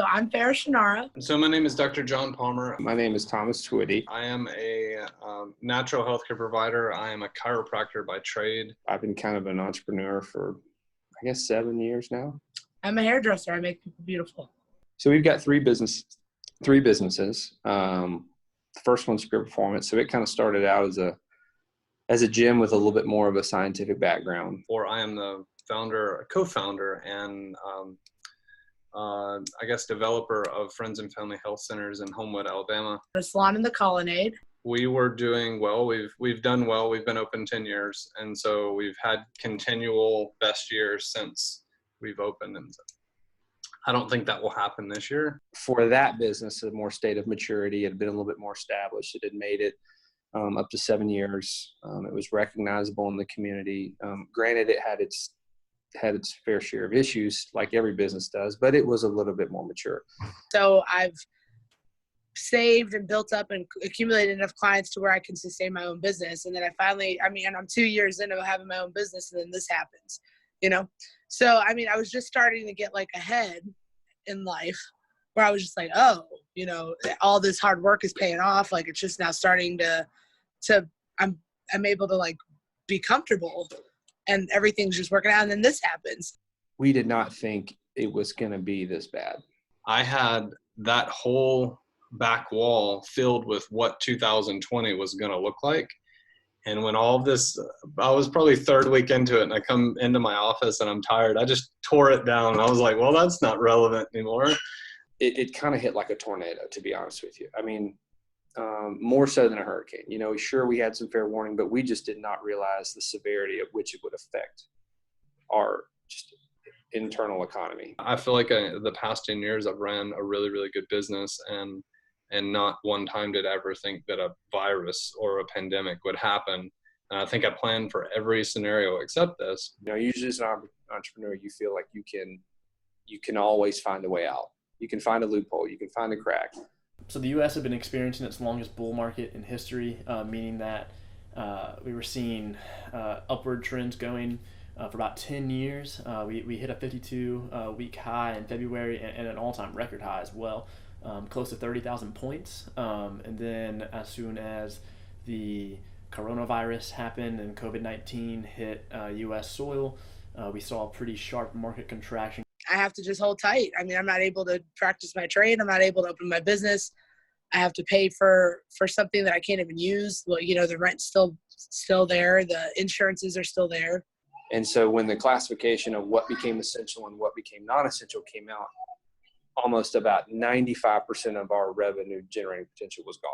So I'm Farah Shanara. So my name is Dr. John Palmer. My name is Thomas Twitty. I am a natural healthcare provider. I am a chiropractor by trade. I've been kind of an entrepreneur for, I guess, 7 years now. I'm a hairdresser. I make people beautiful. So we've got three businesses. The first one's Grip Performance. So it kind of started out as a gym with a little bit more of a scientific background. Or I am the co-founder, and I guess developer of Friends and Family Health Centers in Homewood, Alabama. A salon in the Colonnade. We were doing well. We've done well. We've been open 10 years, and so we've had continual best years since we've opened. And so I don't think that will happen this year. For that business, a more state of maturity. It had been a little bit more established. It had made it up to 7 years. It was recognizable in the community. Granted, it had its fair share of issues, like every business does, but it was a little bit more mature. So I've saved and built up and accumulated enough clients to where I can sustain my own business. And then I'm 2 years into having my own business, and then this happens, So, I was just starting to get ahead in life, where I was just like, oh, all this hard work is paying off. It's just now starting to I'm able to be comfortable, and everything's just working out. And then this happens. We did not think it was going to be this bad. I had that whole back wall filled with what 2020 was going to look like. And when all of this, I was probably third week into it, and I come into my office and I'm tired. I just tore it down. I was like, well, that's not relevant anymore. It kind of hit like a tornado, to be honest with you. More so than a hurricane. Sure, we had some fair warning, but we just did not realize the severity of which it would affect our just internal economy. I feel like the past 10 years I've ran a really, really good business, and not one time did I ever think that a virus or a pandemic would happen. And I think I planned for every scenario except this. Usually as an entrepreneur, you feel like you can always find a way out. You can find a loophole. You can find a crack. So the U.S. had been experiencing its longest bull market in history, meaning that we were seeing upward trends going for about 10 years. We hit a 52-week high in February, and an all-time record high as well, close to 30,000 points. And then as soon as the coronavirus happened and COVID-19 hit U.S. soil, we saw a pretty sharp market contraction. I have to just hold tight. I'm not able to practice my trade. I'm not able to open my business. I have to pay for something that I can't even use. Well, the rent's still there. The insurances are still there. And so when the classification of what became essential and what became non-essential came out, almost about 95% of our revenue generating potential was gone.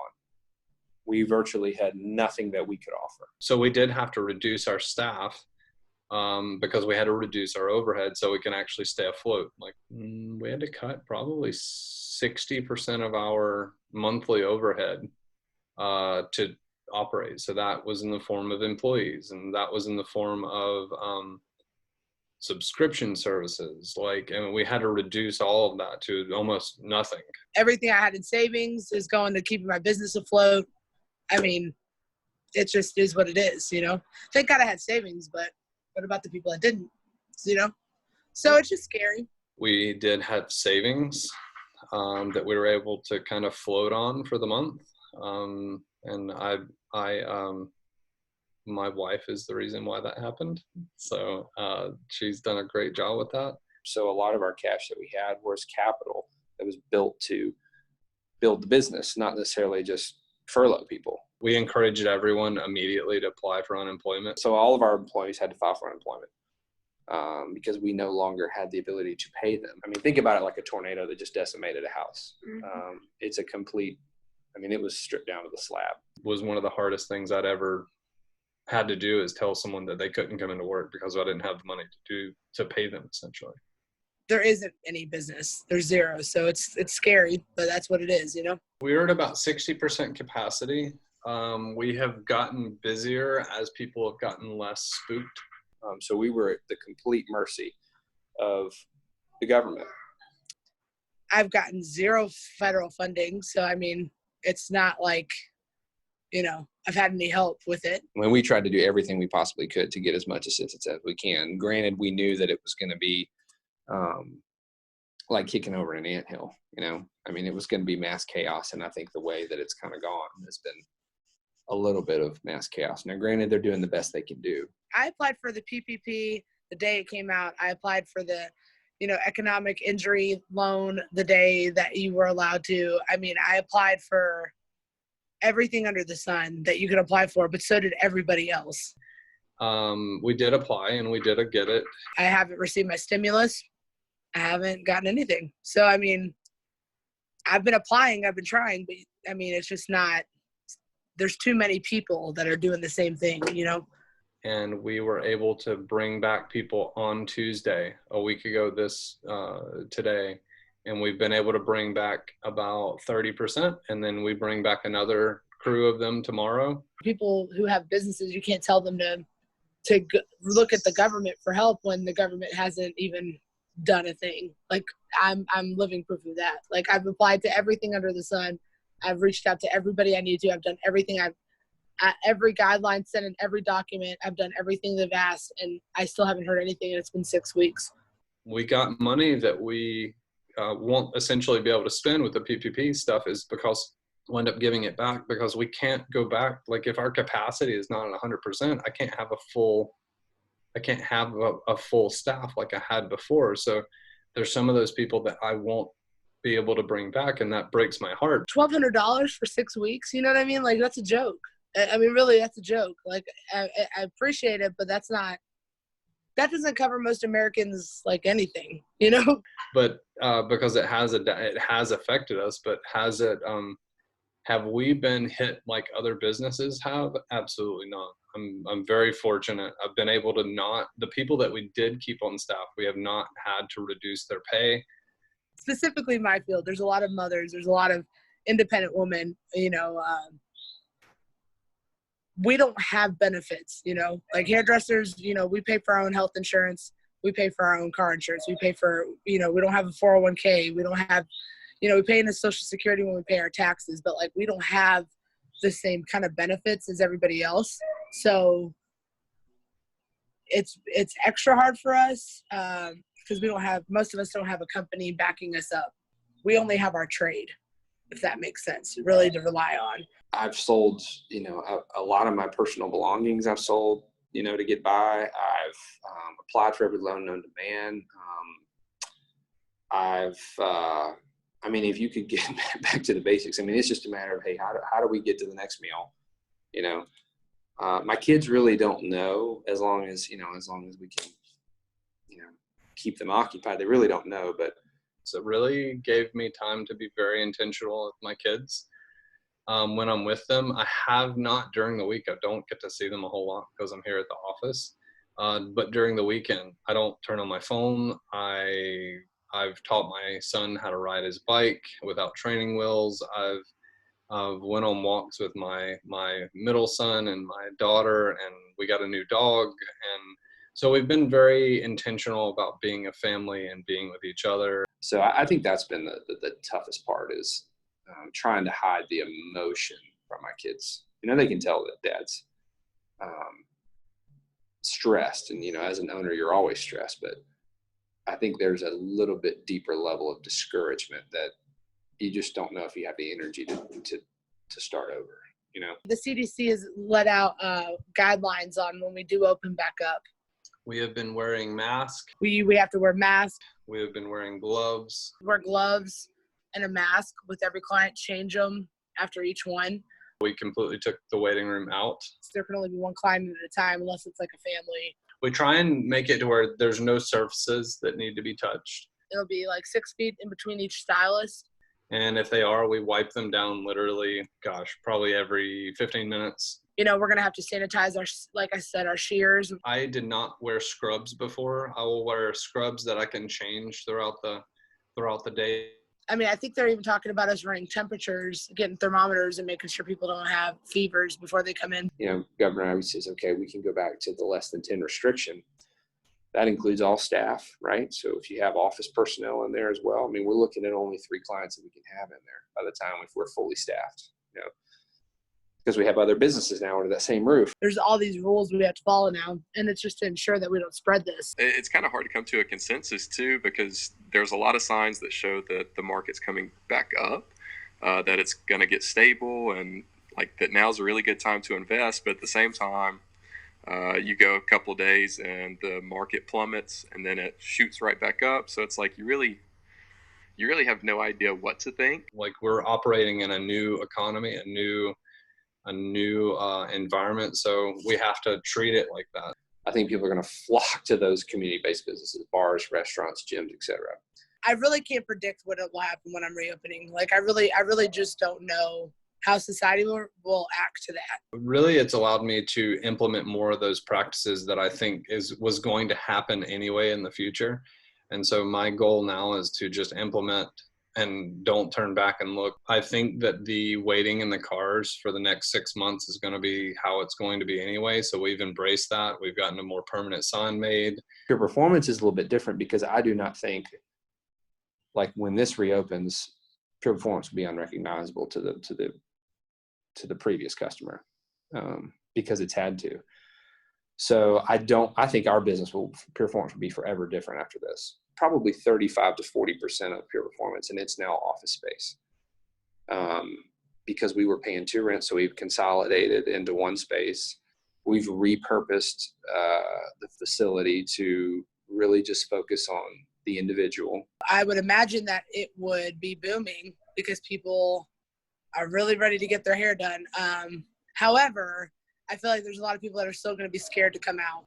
We virtually had nothing that we could offer. So we did have to reduce our staff because we had to reduce our overhead so we can actually stay afloat. We had to cut probably 60% of our monthly overhead to operate. So that was in the form of employees, and that was in the form of subscription services. And we had to reduce all of that to almost nothing. Everything I had in savings is going to keeping my business afloat. It just is what it is, Thank God I had savings, but what about the people that didn't, So it's just scary. We did have savings that we were able to kind of float on for the month. And my wife is the reason why that happened. So she's done a great job with that. So a lot of our cash that we had was capital that was built to build the business, not necessarily just furlough people. We encouraged everyone immediately to apply for unemployment. So all of our employees had to file for unemployment because we no longer had the ability to pay them. Think about it like a tornado that just decimated a house. Mm-hmm. It's a complete, it was stripped down to the slab. It was one of the hardest things I'd ever had to do, is tell someone that they couldn't come into work because I didn't have the money to pay them, essentially. There isn't any business. There's zero. So it's scary, but that's what it is, We were at about 60% capacity. We have gotten busier as people have gotten less spooked. So we were at the complete mercy of the government. I've gotten zero federal funding. So, it's not like, I've had any help with it. When we tried to do everything we possibly could to get as much assistance as we can, granted, we knew that it was going to be like kicking over an anthill, you know. I mean, it was going to be mass chaos, and I think the way that it's kind of gone has been a little bit of mass chaos. Now, granted, they're doing the best they can do. I applied for the PPP the day it came out. I applied for the, economic injury loan the day that you were allowed to. I mean, I applied for everything under the sun that you could apply for, but so did everybody else. We did apply and we did get it. I haven't received my stimulus. I haven't gotten anything. So, I mean, I've been applying, I've been trying, but I mean, it's just not, there's too many people that are doing the same thing, And we were able to bring back people on Tuesday, a week ago today. And we've been able to bring back about 30%. And then we bring back another crew of them tomorrow. People who have businesses, you can't tell them to look at the government for help when the government hasn't even done a thing. Like I'm living proof of that. Like I've applied to everything under the sun. I've reached out to everybody I need to. I've done everything. Every guideline sent in every document. I've done everything they've asked, and I still haven't heard anything. And it's been 6 weeks. We got money that we won't essentially be able to spend with the PPP stuff is because we'll end up giving it back because we can't go back. Like if our capacity is not at 100%, I can't have a full staff like I had before. So there's some of those people that I won't be able to bring back, and that breaks my heart. $1,200 for 6 weeks. You know what I mean? Like that's a joke. I mean, really, that's a joke. Like I appreciate it, but that doesn't cover most Americans like anything, But because it has affected us, but has it? Have we been hit like other businesses have? Absolutely not. I'm very fortunate. I've been able to the people that we did keep on staff, we have not had to reduce their pay. Specifically my field, there's a lot of mothers, there's a lot of independent women, we don't have benefits, like hairdressers, we pay for our own health insurance. We pay for our own car insurance. We pay for, we don't have a 401k. We don't have, we pay into Social Security when we pay our taxes, but like we don't have the same kind of benefits as everybody else. So it's extra hard for us because most of us don't have a company backing us up. We only have our trade, if that makes sense, really to rely on. I've sold, a lot of my personal belongings I've sold, to get by. I've applied for every loan known to man. If you could get back to the basics, it's just a matter of, hey, how do we get to the next meal? My kids really don't know as long as we can, keep them occupied. They really don't know, but. So it really gave me time to be very intentional with my kids. When I'm with them, I have not during the week. I don't get to see them a whole lot because I'm here at the office. But during the weekend, I don't turn on my phone. I've taught my son how to ride his bike without training wheels. I've went on walks with my middle son and my daughter, and we got a new dog. And so we've been very intentional about being a family and being with each other. So I think that's been the toughest part is trying to hide the emotion from my kids. They can tell that dad's stressed, and as an owner you're always stressed, but I think there's a little bit deeper level of discouragement that you just don't know if you have the energy to start over. The CDC has let out guidelines on when we do open back up. We have been wearing masks. We have to wear masks. We have been wearing gloves. Wear gloves and a mask with every client, change them after each one. We completely took the waiting room out. There can only be one client at a time unless it's like a family. We try and make it to where there's no surfaces that need to be touched. It'll be like 6 feet in between each stylist. And if they are, we wipe them down literally, probably every 15 minutes. We're going to have to sanitize our shears. I did not wear scrubs before. I will wear scrubs that I can change throughout the day. I think they're even talking about us running temperatures, getting thermometers and making sure people don't have fevers before they come in. Governor Ivey says, okay, we can go back to the less than 10 restriction. That includes all staff, right? So if you have office personnel in there as well, we're looking at only 3 clients that we can have in there by the time if we're fully staffed. because we have other businesses now under that same roof. There's all these rules we have to follow now, and it's just to ensure that we don't spread this. It's kind of hard to come to a consensus too, because there's a lot of signs that show that the market's coming back up, that it's going to get stable, and like that now's a really good time to invest. But at the same time, you go a couple of days and the market plummets, and then it shoots right back up. So it's like you really have no idea what to think. Like, we're operating in a new economy, a new environment, so we have to treat it like that. I think people are going to flock to those community-based businesses, bars, restaurants, gyms, etc. I really can't predict what will happen when I'm reopening. Like, I really just don't know how society will act to that. Really, it's allowed me to implement more of those practices that I think was going to happen anyway in the future. And so my goal now is to just implement and don't turn back and look. I think that the waiting in the cars for the next 6 months is going to be how it's going to be anyway. So we've embraced that. We've gotten a more permanent sign made. Pure Performance is a little bit different, because I do not think, like, when this reopens, Pure Performance will be unrecognizable to the previous customer, because it's had to. So I think our business Pure Performance will be forever different after this. Probably 35 to 40% of Pure Performance, and it's now office space. Because we were paying 2 rents, so we've consolidated into one space. We've repurposed the facility to really just focus on the individual. I would imagine that it would be booming because people are really ready to get their hair done. However, I feel like there's a lot of people that are still going to be scared to come out.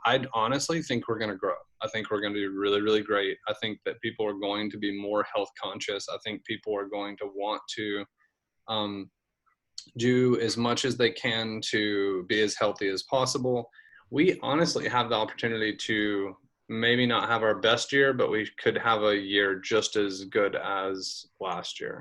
I honestly think we're going to grow. I think we're going to do really, really great. I think that people are going to be more health conscious. I think people are going to want to do as much as they can to be as healthy as possible. We honestly have the opportunity to maybe not have our best year, but we could have a year just as good as last year.